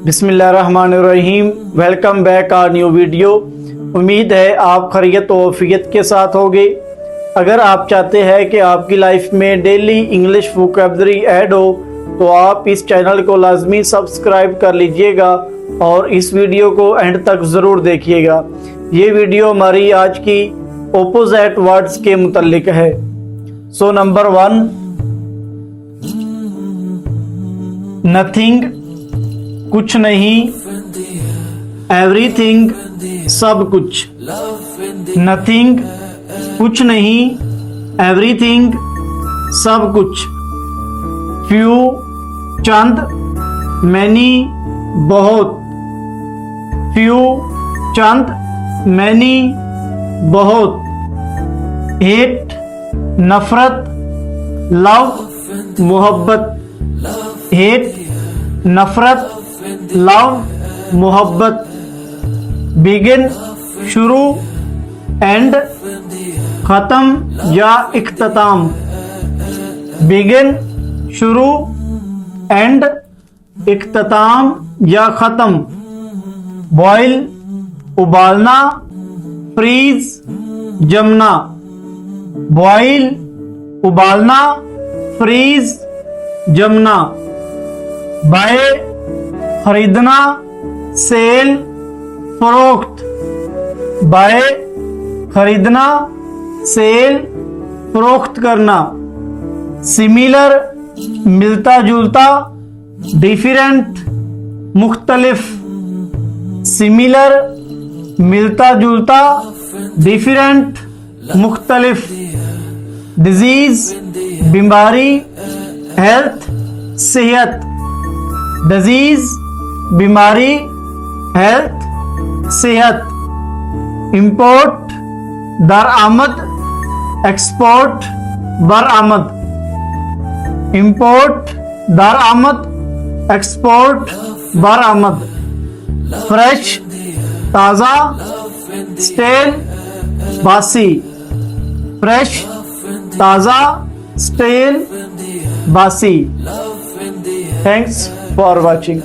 बिस्मिल्लाहिर्रहमानिर्रहीम। Welcome back our new video. उम्मीद है आप खैरियत व आफियत के साथ होंगे। अगर आप चाहते हैं कि आपकी लाइफ में डेली इंग्लिश वोकैबुलरी ऐड हो तो आप इस चैनल को लाजमी सब्सक्राइब कर लीजिएगा और इस वीडियो को एंड तक ज़रूर देखिएगा। ये वीडियो हमारी आज की ओपोजिट वर्ड्स के मुतल्लिक है। सो नंबर 1, नथिंग कुछ नहीं, एवरीथिंग सब कुछ। नथिंग कुछ नहीं, एवरीथिंग सब कुछ। फ्यू चंद, मैनी बहुत। फ्यू चंद, मैनी बहुत। हेट नफरत, लव मोहब्बत। हेट नफरत, लव मोहब्बत। बिगिन शुरू, एंड खत्म या इख्तिताम। बिगिन शुरू, एंड इख्तिताम या खत्म। बॉयल उबालना, फ्रीज जमना। बॉयल उबालना, फ्रीज जमना। बाय खरीदना, सेल फरोख्त। बाय खरीदना, सेल फरोख्त करना। सिमिलर मिलता जुलता, डिफरेंट मुख्तलिफ। सिमिलर मिलता जुलता, डिफरेंट मुख्तलिफ। डिजीज बीमारी, हेल्थ सेहत। डिजीज बीमारी, हेल्थ सेहत। इंपोर्ट दरआमद, एक्सपोर्ट बरआमद। इंपोर्ट दरआमद, एक्सपोर्ट बरआमद। फ्रेश ताज़ा, स्टेल बासी। फ्रेश ताज़ा, स्टेल बासी। Thanks for watching.